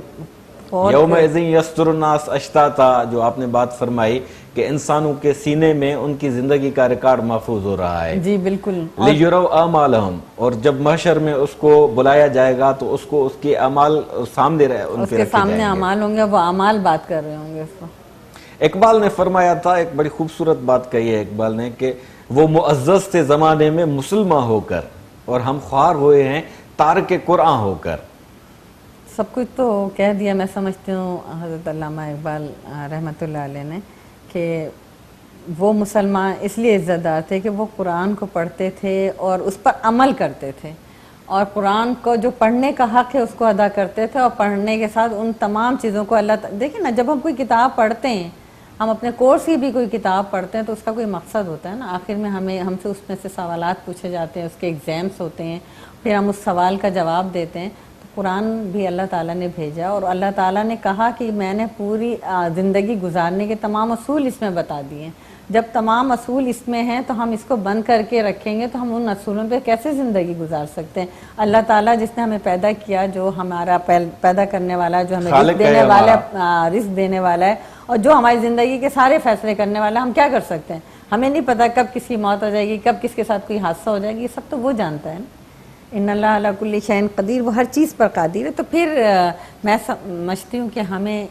یومئذ یصدر الناس اشتاتا، جو آپ نے بات فرمائی کہ انسانوں کے سینے میں ان کی زندگی کا ریکارڈ محفوظ ہو رہا ہے. جی بالکل. لیروا اعمالہم، اور جب محشر میں اس کو بلایا جائے گا تو اس کو اس کے اعمال سامنے ان اس پہ کے رکھے سامنے جائیں گے. اعمال ہوں گے، وہ اعمال بات کر رہے ہوں گے اس کو. اقبال نے فرمایا تھا، ایک بڑی خوبصورت بات کہی ہے اقبال نے، کہ وہ معزز تھے زمانے میں مسلمان ہو کر، اور ہم خوار ہوئے ہیں تارک قرآن ہو کر. سب کچھ تو کہہ دیا. میں سمجھتی ہوں حضرت علامہ اقبال رحمۃ اللہ علیہ نے کہ وہ مسلمان اس لیے عزت دار تھے کہ وہ قرآن کو پڑھتے تھے اور اس پر عمل کرتے تھے، اور قرآن کو جو پڑھنے کا حق ہے اس کو ادا کرتے تھے، اور پڑھنے کے ساتھ ان تمام چیزوں کو دیکھیں نا، جب ہم کوئی کتاب پڑھتے ہیں، ہم اپنے کورس کی بھی کوئی کتاب پڑھتے ہیں تو اس کا کوئی مقصد ہوتا ہے نا. آخر میں ہم سے اس میں سے سوالات پوچھے جاتے ہیں، اس کے ایگزامس ہوتے ہیں، پھر ہم اس سوال کا جواب دیتے ہیں. قرآن بھی اللہ تعالیٰ نے بھیجا، اور اللہ تعالیٰ نے کہا کہ میں نے پوری زندگی گزارنے کے تمام اصول اس میں بتا دیے ہیں. جب تمام اصول اس میں ہیں تو ہم اس کو بند کر کے رکھیں گے تو ہم ان اصولوں پہ کیسے زندگی گزار سکتے ہیں؟ اللہ تعالیٰ جس نے ہمیں پیدا کیا، جو ہمارا پیدا کرنے والا ہے، جو ہمیں رزق دینے والا ہے، رزق دینے والا ہے، اور جو ہماری زندگی کے سارے فیصلے کرنے والا ہے، ہم کیا کر سکتے ہیں؟ ہمیں نہیں پتا کب کس کی موت ہو جائے گی، کب کس کے ساتھ کوئی حادثہ ہو جائے گی، یہ سب تو وہ جانتا ہے نا. ان اللہ علی کل شیء قدیر، وہ ہر چیز پر قادر ہے. تو پھر میں سمجھتی ہوں کہ ہمیں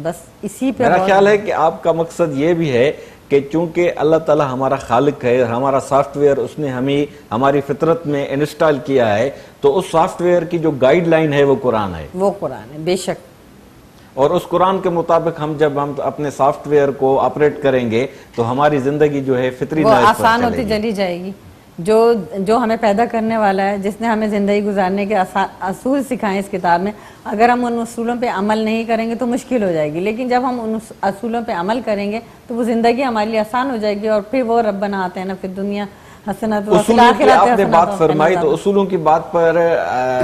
بس اسی پہ میرا خیال ہے کہ آپ کا مقصد یہ بھی ہے کہ چونکہ اللہ تعالیٰ ہمارا خالق ہے، ہمارا سافٹ ویئر اس نے ہمیں ہماری فطرت میں انسٹال کیا ہے، تو اس سافٹ ویئر کی جو گائیڈ لائن ہے وہ قرآن ہے. وہ قرآن ہے بے شک. اور اس قرآن کے مطابق جب ہم اپنے سافٹ ویئر کو آپریٹ کریں گے تو ہماری زندگی جو ہے فطری وہ نہج پر آسان چلے ہوتی گی. چلی جائے گی. جو ہمیں پیدا کرنے والا ہے، جس نے ہمیں زندگی گزارنے کے اصول سکھائے اس کتاب میں، اگر ہم ان اصولوں پہ عمل نہیں کریں گے تو مشکل ہو جائے گی. لیکن جب ہم ان اصولوں پہ عمل کریں گے تو وہ زندگی ہمارے لیے آسان ہو جائے گی. اور پھر وہ ربنا آتینا فی الدنیا حسنۃ وفی اصولوں کی الآخرۃ آپ نے حسنۃ بات فرمائی، تو وقنا اصولوں کی بات پر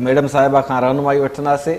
میڈم صاحبہ کھان رہنمائی وٹھنداسیں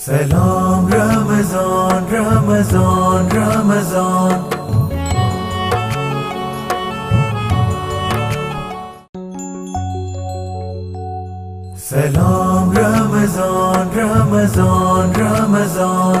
Salam Ramazan, Ramazan, Ramazan. Salam Ramazan, Ramazan, Ramazan.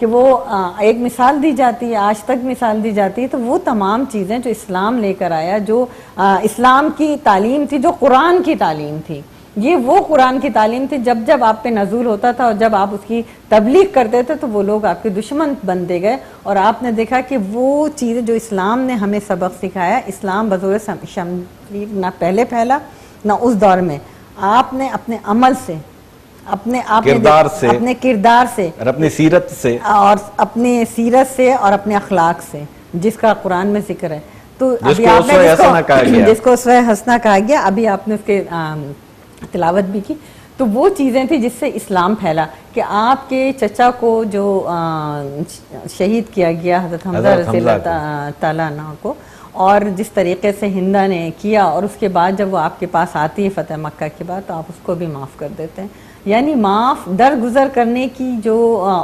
کہ وہ ایک مثال دی جاتی ہے، آج تک مثال دی جاتی ہے، تو وہ تمام چیزیں جو اسلام لے کر آیا، جو اسلام کی تعلیم تھی، جو قرآن کی تعلیم تھی، یہ وہ قرآن کی تعلیم تھی. جب جب آپ پہ نزول ہوتا تھا اور جب آپ اس کی تبلیغ کرتے تھے تو وہ لوگ آپ کے دشمن بنتے گئے. اور آپ نے دیکھا کہ وہ چیزیں جو اسلام نے ہمیں سبق سکھایا، اسلام بظور شمشیر نہ پہلے پھیلا نہ اس دور میں. آپ نے اپنے عمل سے، اپنے کردار سے اور اپنی سیرت سے، اور اپنی سیرت سے اور اپنے اخلاق سے، جس کا قرآن میں ذکر ہے، تو ابھی آپ نے جس کو اسوہ حسنہ کہا گیا، ابھی آپ نے اس کے تلاوت بھی کی. تو وہ چیزیں تھیں جس سے اسلام پھیلا. کہ آپ کے چچا کو جو شہید کیا گیا حضرت حمزہ رضی اللہ تعالیٰ عنہ کو، اور جس طریقے سے ہندا نے کیا، اور اس کے بعد جب وہ آپ کے پاس آتی ہے فتح مکہ کے بعد، تو آپ اس کو بھی معاف کر دیتے ہیں. یعنی معاف درگزر کرنے کی جو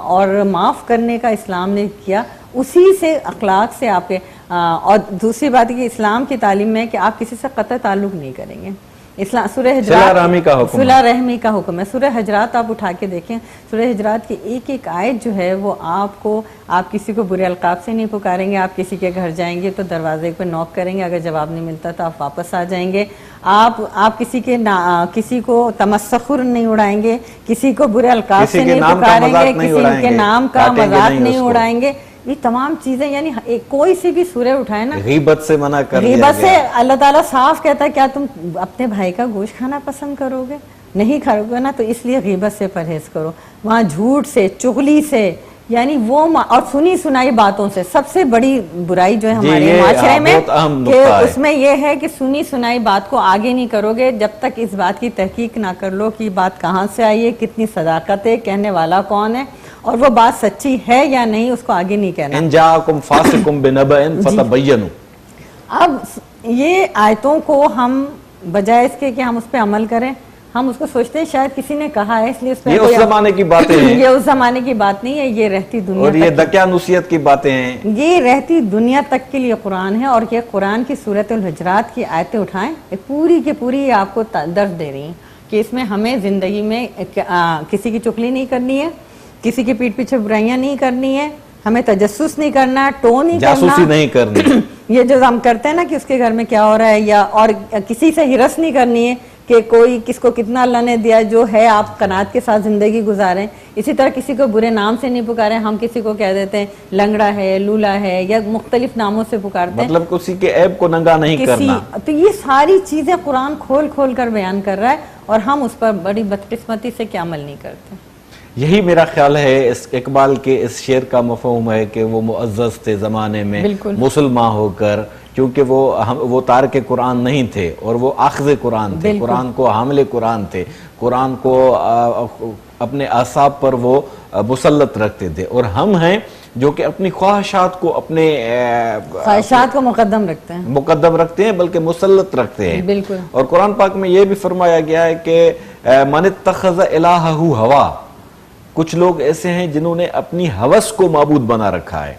اور معاف کرنے کا اسلام نے کیا، اسی سے اخلاق سے آپ کے. اور دوسری بات یہ کہ اسلام کی تعلیم میں ہے کہ آپ کسی سے قطع تعلق نہیں کریں گے. اسلام سورہ حجرات صلہ رحمی کا حکم ہے. سورہ حجرات آپ اٹھا کے دیکھیں، سورہ حجرات کی ایک ایک آیت جو ہے وہ آپ کسی کو برے القاب سے نہیں پکاریں گے. آپ کسی کے گھر جائیں گے تو دروازے پہ نوک کریں گے، اگر جواب نہیں ملتا تو آپ واپس آ جائیں گے. آپ کسی کو تمسخر نہیں اڑائیں گے، کسی کو برے القاب سے نہیں پکاریں گے، کسی کے نام کا مذاق نہیں اڑائیں گے. یہ تمام چیزیں، یعنی کوئی سی بھی سورہ اٹھائے نا، غیبت سے منع کر دیا غیبت سے اللہ تعالیٰ صاف کہتا ہے کیا تم اپنے بھائی کا گوشت کھانا پسند کرو گے؟ نہیں کھاؤ گے نا، تو اس لیے غیبت سے پرہیز کرو. وہاں جھوٹ سے، چغلی سے، یعنی وہ اور سنی سنائی باتوں سے سب سے بڑی برائی جو ہے ہمارے معاشرے میں، کہ اس میں یہ ہے کہ سنی سنائی بات کو آگے نہیں کرو گے جب تک اس بات کی تحقیق نہ کر لو کہ یہ بات کہاں سے آئی ہے، کتنی صداقت ہے، کہنے والا کون ہے، اور وہ بات سچی ہے یا نہیں، اس کو آگے نہیں کہنا. ان جاءکم فاسق بنبأ فتبینوا. اب یہ آیتوں کو ہم بجائے اس کے کہ ہم اس پہ عمل کریں، ہم اس کو سوچتے ہیں شاید کسی نے کہا ہے اس لیے اس پہ. یہ اس زمانے کی باتیں ہیں، یہ اس زمانے کی بات نہیں ہے، یہ رہتی دنیا اور یہ دقیانوسیت کی باتیں ہیں، یہ رہتی دنیا تک کے لیے قرآن ہے. اور یہ قرآن کی سورۃ الحجرات کی آیتیں اٹھائیں، پوری کی پوری آپ کو درس دے رہی ہیں کہ اس میں ہمیں زندگی میں کسی کی چغلی نہیں کرنی ہے، کسی کی پیٹھ پیچھے برائیاں نہیں کرنی ہے، ہمیں تجسس نہیں کرنا، ٹو نہیں کرنا، جاسوسی نہیں کرنی. یہ جو ہم کرتے ہیں نا کہ اس کے گھر میں کیا ہو رہا ہے، یا اور کسی سے ہرس نہیں کرنی ہے کہ کوئی کس کو کتنا اللہ نے دیا، جو ہے آپ قناعت کے ساتھ زندگی گزاریں. اسی طرح کسی کو برے نام سے نہیں پکاریں. ہم کسی کو کہہ دیتے ہیں لنگڑا ہے، لولا ہے، یا مختلف ناموں سے پکارتے ہیں، مطلب کسی کے عیب کو ننگا نہیں کرنا. تو یہ ساری چیزیں قرآن کھول کھول کر بیان کر رہا ہے، اور ہم اس پر بڑی بدقسمتی سے کیا عمل نہیں کرتے. یہی میرا خیال ہے اس اقبال کے اس شعر کا مفہوم ہے کہ وہ معزز تھے زمانے میں مسلمان ہو کر، کیونکہ وہ تارک قرآن نہیں تھے، اور وہ آخذ قرآن تھے، قرآن کو حامل قرآن تھے، قرآن کو اپنے اعصاب پر وہ مسلط رکھتے تھے. اور ہم ہیں جو کہ اپنی خواہشات کو مقدم رکھتے ہیں بلکہ مسلط رکھتے ہیں. بالکل. اور قرآن پاک میں یہ بھی فرمایا گیا ہے کہ من اتخذ الہہ ہوا، کچھ لوگ ایسے ہیں جنہوں نے اپنی ہوس کو معبود بنا رکھا ہے.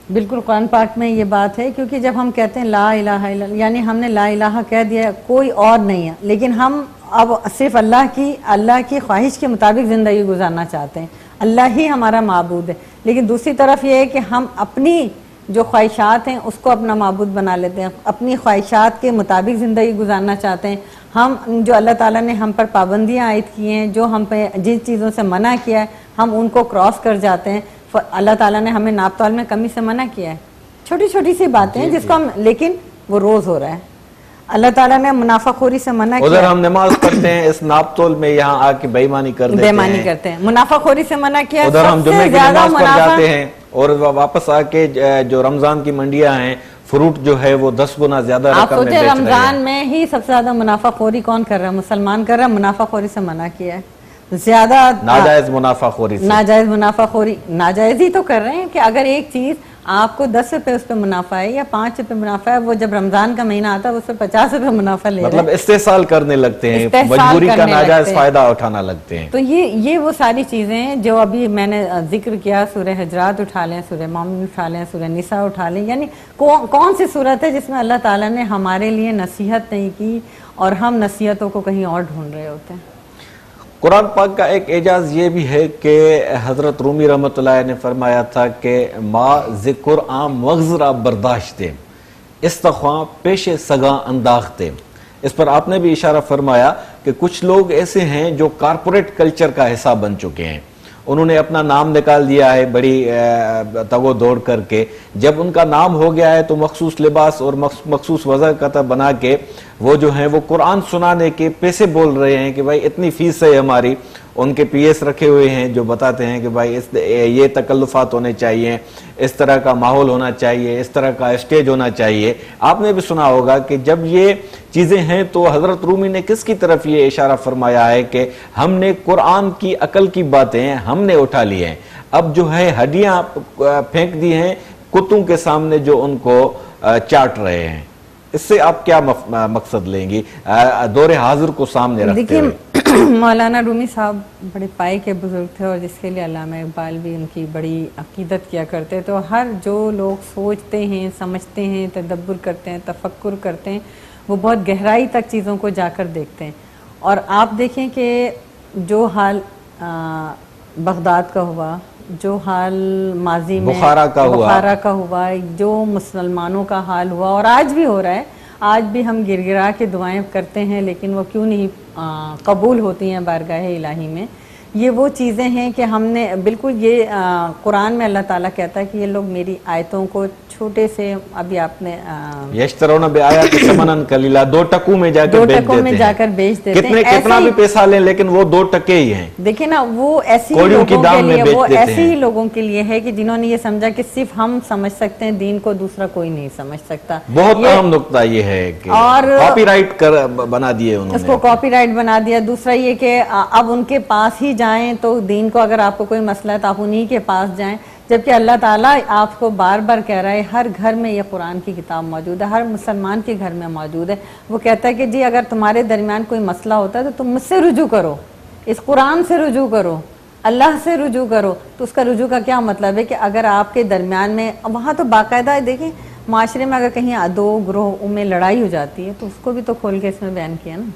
بالکل قرآن پاک میں یہ بات ہے، کیونکہ جب ہم کہتے ہیں لا الہ الا اللہ، یعنی ہم نے لا الہ کہہ دیا، کوئی اور نہیں ہے، لیکن ہم اب صرف اللہ کی خواہش کے مطابق زندگی گزارنا چاہتے ہیں، اللہ ہی ہمارا معبود ہے. لیکن دوسری طرف یہ ہے کہ ہم اپنی جو خواہشات ہیں اس کو اپنا معبود بنا لیتے ہیں، اپنی خواہشات کے مطابق زندگی گزارنا چاہتے ہیں. ہم جو اللہ تعالیٰ نے ہم پر پابندیاں عائد کی ہیں، جو ہم پہ جن چیزوں سے منع کیا ہے، ہم ان کو کراس کر جاتے ہیں. اللہ تعالیٰ نے ہمیں ناپ تول میں کمی سے منع کیا ہے، چھوٹی چھوٹی سی باتیں ہیں جس کو ہم، لیکن وہ روز ہو رہا ہے. اللہ تعالیٰ نے منافع خوری سے منع کیا. ادھر ہم نماز پڑھتے ہیں اس ناپ تول میں، یہاں آ کے بے ایمانی کرتے ہیں، منافع خوری سے منع کیا. ادھر ہم جمعے کی نماز پڑھ جاتے ہیں اور واپس آ کے جو رمضان کی منڈیاں ہیں، فروٹ جو ہے وہ 10 گنا زیادہ رقم میں بیچ رہے ہیں. آپ سوچیں رمضان میں ہی سب سے زیادہ منافع خوری کون کر رہا ہے؟ مسلمان کر رہا ہے. منافع خوری سے منع کیا ہے، زیادہ ناجائز منافع خوری سے. ناجائز منافع خوری، ناجائز ہی تو کر رہے ہیں کہ اگر ایک چیز آپ کو 10 روپے اس پہ منافع ہے یا 5 روپے منافع ہے، وہ جب رمضان کا مہینہ آتا ہے اس پہ 50 روپے منافع لے رہے ہیں، مطلب استحصال کرنے لگتے ہیں، مجبوری کا ناجائز فائدہ اٹھانا لگتے ہیں. تو یہ وہ ساری چیزیں ہیں جو ابھی میں نے ذکر کیا. سورہ حجرات اٹھا لیں، سورہ مومن اٹھا لیں، سورہ نساء اٹھا لیں، یعنی کون سی صورت ہے جس میں اللہ تعالیٰ نے ہمارے لیے نصیحت نہیں کی اور ہم نصیحتوں کو کہیں اور ڈھونڈ رہے ہوتے ہیں. قرآن پاک کا ایک اعجاز یہ بھی ہے کہ حضرت رومی رحمۃ اللہ نے فرمایا تھا کہ ما ذکر عام مغزرہ برداشتے استخواں پیش سگاں انداختے. اس پر آپ نے بھی اشارہ فرمایا کہ کچھ لوگ ایسے ہیں جو کارپوریٹ کلچر کا حصہ بن چکے ہیں. انہوں نے اپنا نام نکال دیا ہے بڑی تگو دوڑ کر کے. جب ان کا نام ہو گیا ہے تو مخصوص لباس اور مخصوص وضع قطع بنا کے وہ جو ہیں وہ قرآن سنانے کے پیسے بول رہے ہیں کہ بھائی اتنی فیس ہے ہماری. ان کے پی ایس رکھے ہوئے ہیں جو بتاتے ہیں کہ بھائی یہ تکلفات ہونے چاہیے, اس طرح کا ماحول ہونا چاہیے, اس طرح کا اسٹیج ہونا چاہیے. آپ نے بھی سنا ہوگا کہ جب یہ چیزیں ہیں تو حضرت رومی نے کس کی طرف یہ اشارہ فرمایا ہے کہ ہم نے قرآن کی عقل کی باتیں ہم نے اٹھا لی ہیں, اب جو ہے ہڈیاں پھینک دی ہیں کتوں کے سامنے جو ان کو چاٹ رہے ہیں. اس سے آپ کیا مقصد لیں گی دور حاضر کو سامنے رکھتے ہوئے؟ مولانا رومی صاحب بڑے پائے کے بزرگ تھے اور جس کے لیے علامہ اقبال بھی ان کی بڑی عقیدت کیا کرتے. تو ہر جو لوگ سوچتے ہیں, سمجھتے ہیں, تدبر کرتے ہیں, تفکر کرتے ہیں, وہ بہت گہرائی تک چیزوں کو جا کر دیکھتے ہیں. اور آپ دیکھیں کہ جو حال بغداد کا ہوا, جو حال ماضی میں بخارا کا ہوا, جو مسلمانوں کا حال ہوا اور آج بھی ہو رہا ہے, آج بھی ہم گر گرا کے دعائیں کرتے ہیں لیکن وہ کیوں نہیں قبول ہوتی ہیں بارگاہ الہی میں. یہ وہ چیزیں ہیں کہ ہم نے بالکل یہ قرآن میں اللہ تعالیٰ کہتا ہے کہ یہ لوگ میری آیتوں کو چھوٹے سے, ابھی آپ نے یشترون بآیات ثمنا قلیلا, 2 ٹکوں میں جا کر بیچ دیتے ہیں. کتنا بھی پیسہ لیں لیکن وہ 2 ٹکے ہی ہیں. دیکھیں نا, وہ ایسی لوگوں کے لیے, وہ ایسے ہی لوگوں کے لیے ہے کہ جنہوں نے یہ سمجھا کہ صرف ہم سمجھ سکتے ہیں دین کو, دوسرا کوئی نہیں سمجھ سکتا. بہت اہم نقطہ یہ ہے کہ کاپی رائٹ بنا دیے انہوں نے, اس کو کاپی رائٹ بنا دیا. دوسرا یہ کہ اب ان کے پاس ہی جائیں تو دین کو اگر آپ کو کوئی مسئلہ ہے تو آپ انہی کے پاس جائیں, جبکہ اللہ تعالیٰ آپ کو بار بار کہہ رہا ہے ہر گھر میں یہ قرآن کی کتاب موجود ہے, ہر مسلمان کے گھر میں موجود ہے. وہ کہتا ہے کہ جی اگر تمہارے درمیان کوئی مسئلہ ہوتا ہے تو تم مجھ سے رجوع کرو, اس قرآن سے رجوع کرو, اللہ سے رجوع کرو. تو اس کا رجوع کا کیا مطلب ہے کہ اگر آپ کے درمیان میں, وہاں تو باقاعدہ دیکھیں معاشرے میں اگر کہیں 2 گروہوں میں لڑائی ہو جاتی ہے تو اس کو بھی تو کھول کے اس میں بیان کیا نا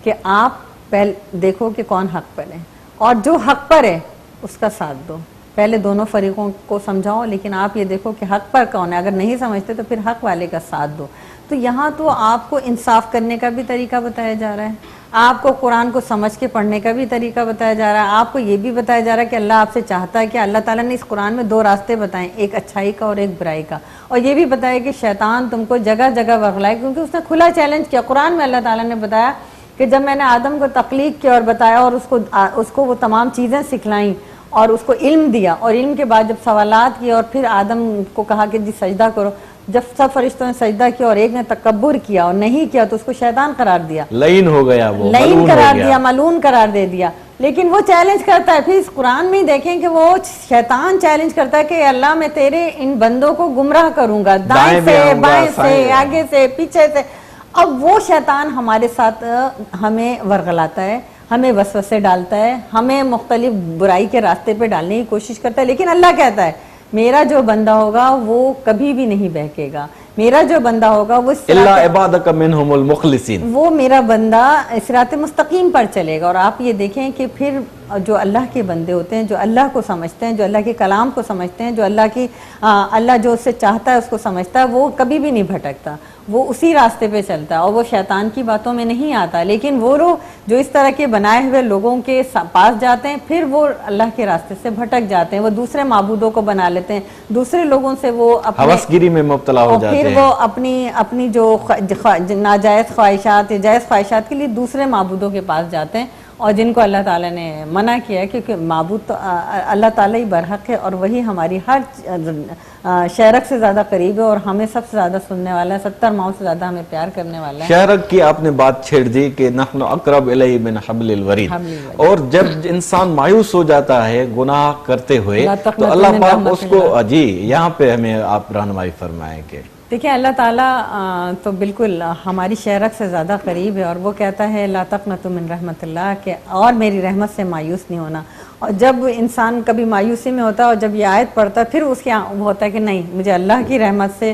کہ آپ پہلے دیکھو کہ کون حق پر ہے اور جو حق پر ہے اس کا ساتھ دو. پہلے دونوں فریقوں کو سمجھاؤ لیکن آپ یہ دیکھو کہ حق پر کون ہے, اگر نہیں سمجھتے تو پھر حق والے کا ساتھ دو. تو یہاں تو آپ کو انصاف کرنے کا بھی طریقہ بتایا جا رہا ہے, آپ کو قرآن کو سمجھ کے پڑھنے کا بھی طریقہ بتایا جا رہا ہے, آپ کو یہ بھی بتایا جا رہا ہے کہ اللہ آپ سے چاہتا ہے کہ اللہ تعالیٰ نے اس قرآن میں 2 راستے بتائیں, ایک اچھائی کا اور ایک برائی کا, اور یہ بھی بتایا کہ شیطان تم کو جگہ جگہ ورغلائے, کیونکہ اس نے کھلا چیلنج کیا. قرآن میں اللہ تعالیٰ نے بتایا کہ جب میں نے آدم کو تخلیق کیا اور بتایا اور اس کو وہ تمام چیزیں سکھلائیں اور اس کو علم دیا, اور علم کے بعد جب سوالات کیے اور پھر آدم کو کہا کہ جی سجدہ کرو, جب سب فرشتوں نے سجدہ کیا اور ایک نے تکبر کیا اور نہیں کیا تو اس کو شیطان قرار دیا, لعین ہو گیا, وہ لعین قرار دیا, ملعون قرار دے دیا. لیکن وہ چیلنج کرتا ہے, پھر اس قرآن میں دیکھیں کہ وہ شیطان چیلنج کرتا ہے کہ اللہ میں تیرے ان بندوں کو گمراہ کروں گا, دائیں سے, بائیں سے, آگے سے, پیچھے سے. اب وہ شیطان ہمارے ساتھ ہمیں ورغلاتا ہے, ہمیں وسوسے ڈالتا ہے, ہمیں مختلف برائی کے راستے پہ ڈالنے کی کوشش کرتا ہے. لیکن اللہ کہتا ہے میرا جو بندہ ہوگا وہ کبھی بھی نہیں بہکے گا, میرا جو بندہ ہوگا وہ الا عبادک منہم المخلصین, وہ میرا بندہ صراط مستقیم پر چلے گا. اور آپ یہ دیکھیں کہ پھر جو اللہ کے بندے ہوتے ہیں, جو اللہ کو سمجھتے ہیں, جو اللہ کے کلام کو سمجھتے ہیں, جو اللہ جو اس سے چاہتا ہے اس کو سمجھتا ہے, وہ کبھی بھی نہیں بھٹکتا, وہ اسی راستے پہ چلتا ہے اور وہ شیطان کی باتوں میں نہیں آتا. لیکن وہ لوگ جو اس طرح کے بنائے ہوئے لوگوں کے پاس جاتے ہیں پھر وہ اللہ کے راستے سے بھٹک جاتے ہیں, وہ دوسرے معبودوں کو بنا لیتے ہیں, دوسرے لوگوں سے وہ ہوس گیری میں مبتلا ہو جاتے ہیں, پھر وہ اپنی جو ناجائز خواہشات یا جائز خواہشات کے لیے دوسرے معبودوں کے پاس جاتے ہیں, اور جن کو اللہ تعالیٰ نے منع کیا ہے, کیونکہ معبود تو اللہ تعالیٰ ہی برحق ہے اور وہی ہماری ہر شہرک سے زیادہ قریب ہے اور ہمیں سب سے زیادہ سننے والا ہے, 70 ماؤں سے زیادہ ہمیں پیار کرنے والا ہے. شہرک کی آپ نے بات چھیڑ دی کہ نحن اقرب الیہ من حبل الورید, اور جب انسان مایوس ہو جاتا ہے گناہ کرتے ہوئے تو اللہ پاک اس کو, جی یہاں پہ ہمیں آپ رہنمائی فرمائیں. کہ دیکھیں اللہ تعالیٰ تو بالکل ہماری شہرک سے زیادہ قریب ہے اور وہ کہتا ہے لا تقنطوا من رحمت اللہ, کہ اور میری رحمت سے مایوس نہیں ہونا. اور جب انسان کبھی مایوسی میں ہوتا ہے اور جب یہ آیت پڑھتا ہے پھر اس کے وہ ہوتا ہے کہ نہیں, مجھے اللہ کی رحمت سے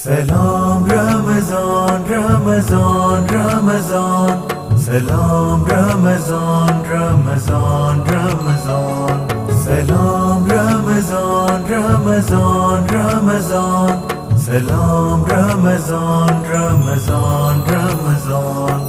Salam Ramazan, Ramazan, Ramazan. Salam Ramazan, Ramazan, Ramazan. Salam Ramazan, Ramazan, Ramazan. Salam Ramazan, Ramazan, Ramazan.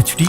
HD